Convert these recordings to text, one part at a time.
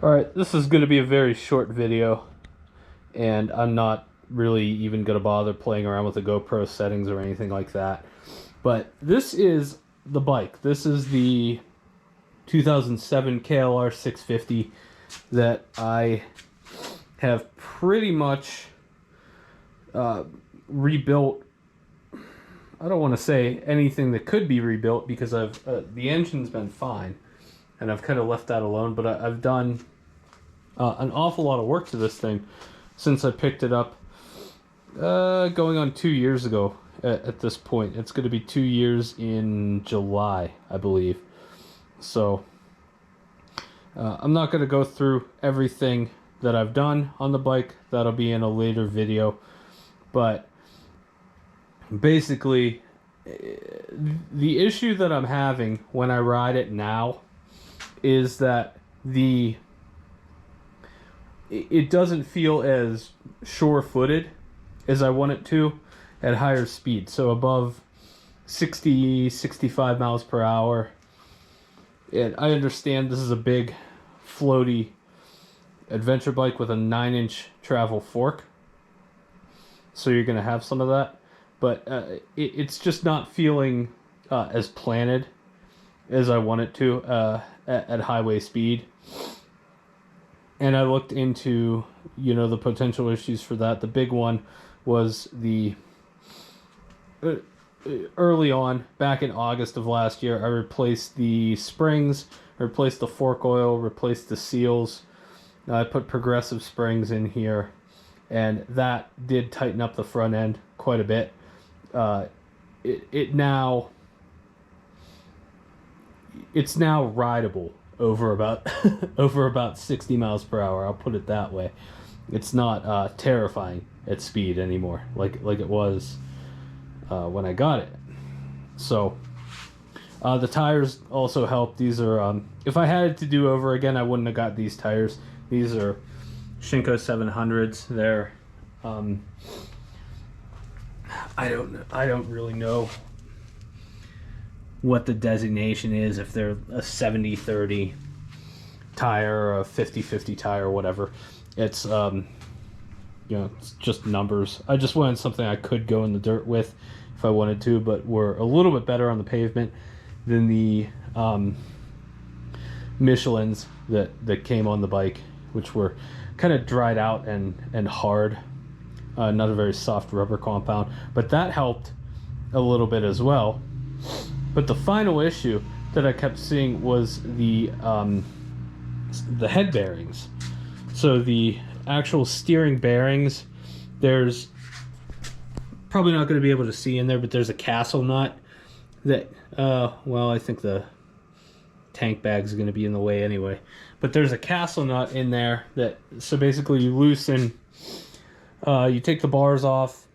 Alright, this is going to be a very short video, and I'm not really even going to bother playing around with the GoPro settings or anything like that. But this is the bike. This is the 2007 KLR 650 that I have pretty much rebuilt. I don't want to say anything that could be rebuilt because the engine's been fine, and I've kind of left that alone, but I've done an awful lot of work to this thing since I picked it up going on 2 years ago at this point. It's going to be 2 years in July, I believe. So I'm not going to go through everything that I've done on the bike. That'll be in a later video. But basically, the issue that I'm having when I ride it now is that it doesn't feel as sure-footed as I want it to at higher speed. So above 60, 65 miles per hour. And I understand this is a big, floaty adventure bike with a 9-inch travel fork. So you're going to have some of that. But it's just not feeling as planted as I want it to at highway speed. And I looked into, the potential issues for that. The big one was the early on, back in August of last year, I replaced the springs, replaced the fork oil, replaced the seals. I put progressive springs in here, and that did tighten up the front end quite a bit. It's now rideable over about 60 miles per hour. I'll put it that way. It's not terrifying at speed anymore, like it was when I got it. So the tires also help. These are if I had it to do over again, I wouldn't have got these tires. These are Shinko 700s. They're I don't really know what the designation is, if they're a 70-30 tire or a 50-50 tire or whatever. It's it's just numbers. I just wanted something I could go in the dirt with if I wanted to, but were a little bit better on the pavement than the Michelins that came on the bike, which were kind of dried out and hard. Not a very soft rubber compound, but that helped a little bit as well. But the final issue that I kept seeing was the head bearings. So the actual steering bearings, there's probably not going to be able to see in there, but there's a castle nut that, well, I think the tank bag is going to be in the way anyway. But there's a castle nut in there that, so basically you loosen, you take the bars off,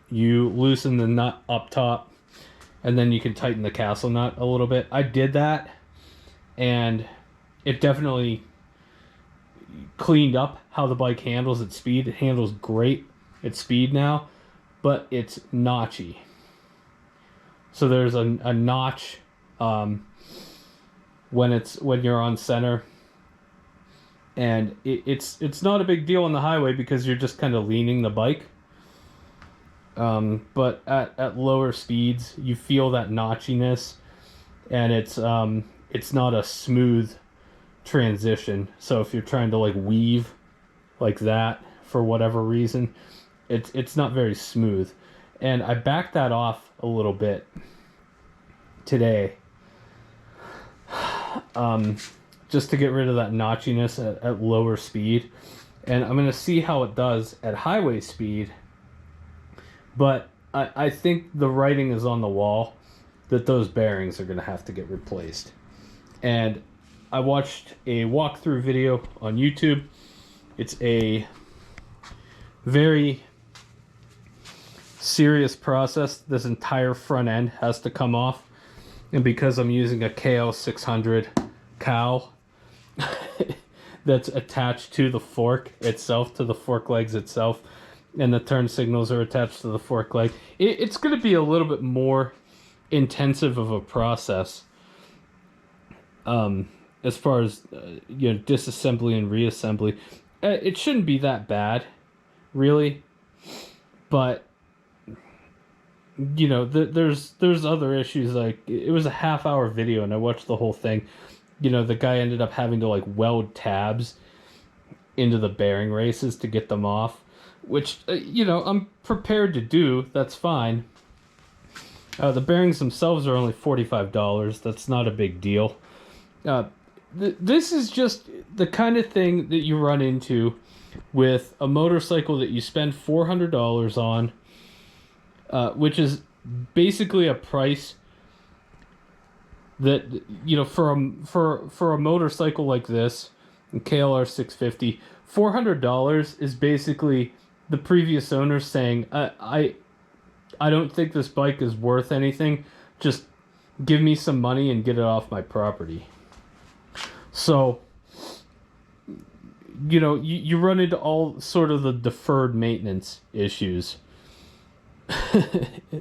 you loosen the nut up top, and then you can tighten the castle nut a little bit. I did that, and it definitely cleaned up how the bike handles at speed. It handles great at speed now, but it's notchy. So there's a notch when you're on center, and it's not a big deal on the highway because you're just kind of leaning the bike. But at lower speeds, you feel that notchiness, and it's not a smooth transition. So if you're trying to like weave like that for whatever reason, it's not very smooth. And I backed that off a little bit today, just to get rid of that notchiness at lower speed. And I'm going to see how it does at highway speed. But I think the writing is on the wall that those bearings are going to have to get replaced. And I watched a walkthrough video on YouTube. It's a very serious process. This entire front end has to come off. And because I'm using a KL600 cowl that's attached to the fork itself, to the fork legs itself, and the turn signals are attached to the fork leg, it's going to be a little bit more intensive of a process as far as disassembly and reassembly. It shouldn't be that bad, really, but there's other issues. Like, it was a half-hour video and I watched the whole thing. The guy ended up having to like weld tabs into the bearing races to get them off, which I'm prepared to do. That's fine. The bearings themselves are only $45. That's not a big deal. This is just the kind of thing that you run into with a motorcycle that you spend $400 on, which is basically a price that for a motorcycle like this, KLR 650, $400 is basically the previous owner saying, I don't think this bike is worth anything. Just give me some money and get it off my property. So, you run into all sort of the deferred maintenance issues,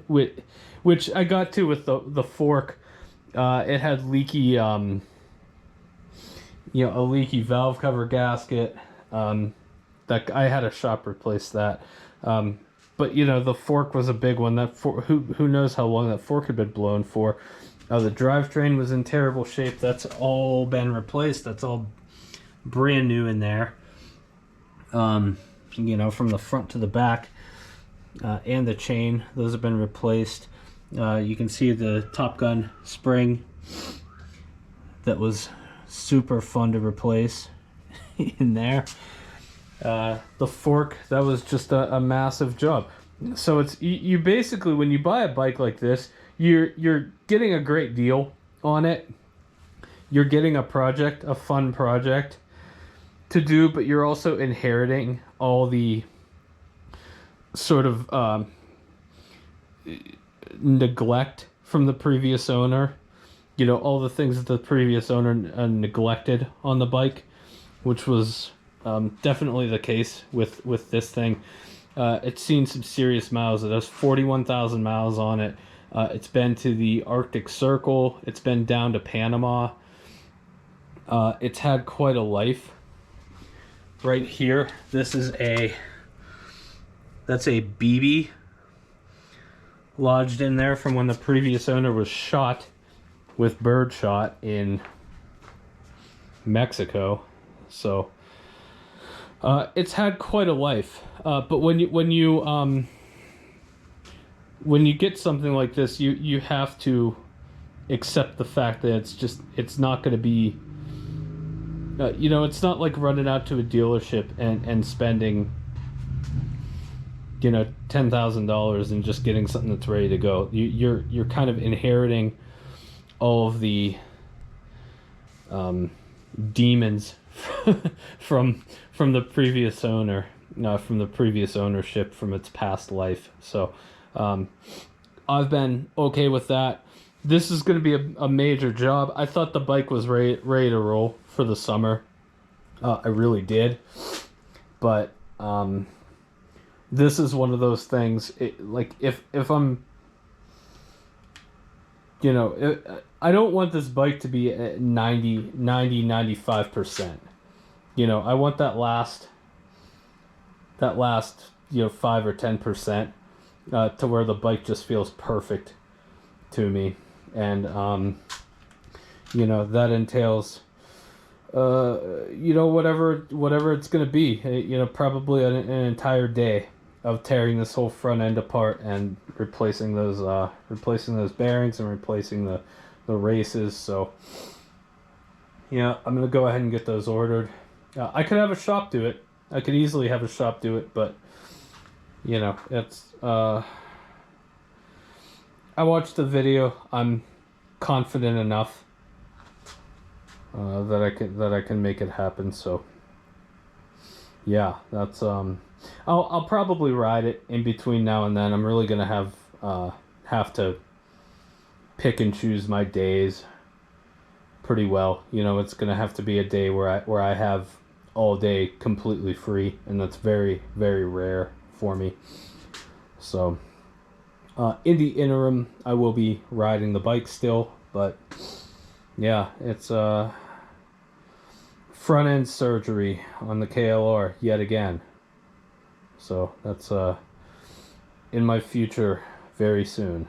which I got to with the fork. It had leaky, a leaky valve cover gasket. That I had a shop replace that. But the fork was a big one. Who knows how long that fork had been blown for. The drivetrain was in terrible shape. That's all been replaced. That's all brand new in there. From the front to the back, and the chain, those have been replaced. You can see the Top Gun spring that was super fun to replace in there. The fork, that was just a massive job. So it's you basically, when you buy a bike like this, you're getting a great deal on it. You're getting a fun project to do, but you're also inheriting all the sort of neglect from the previous owner. All the things that the previous owner neglected on the bike, which was definitely the case with this thing. It's seen some serious miles. It has 41,000 miles on it. It's been to the Arctic Circle. It's been down to Panama. It's had quite a life. Right here, that's a BB lodged in there from when the previous owner was shot with birdshot in Mexico. So it's had quite a life. But when you get something like this, you have to accept the fact that it's not going to be, it's not like running out to a dealership and spending, $10,000 and just getting something that's ready to go. You're kind of inheriting all of the demons from the previous owner, from the previous ownership, from its past life. So I've been okay with that. This is going to be a major job. I thought the bike was ready to roll for the summer. I really did. But this is one of those things, like if I'm, I don't want this bike to be at 95%. I want that last 5 or 10% to where the bike just feels perfect to me. And that entails whatever it's going to be, probably an entire day of tearing this whole front end apart and replacing those bearings and replacing the races. So I'm going to go ahead and get those ordered. I could have a shop do it. I could easily have a shop do it, but it's I watched the video. I'm confident enough that I can make it happen. So yeah, that's I'll probably ride it in between now and then. I'm really gonna have to pick and choose my days pretty well. It's gonna have to be a day where I have all day completely free, and that's very, very rare for me. So in the interim, I will be riding the bike still, but yeah, it's front end surgery on the KLR yet again. So that's in my future very soon.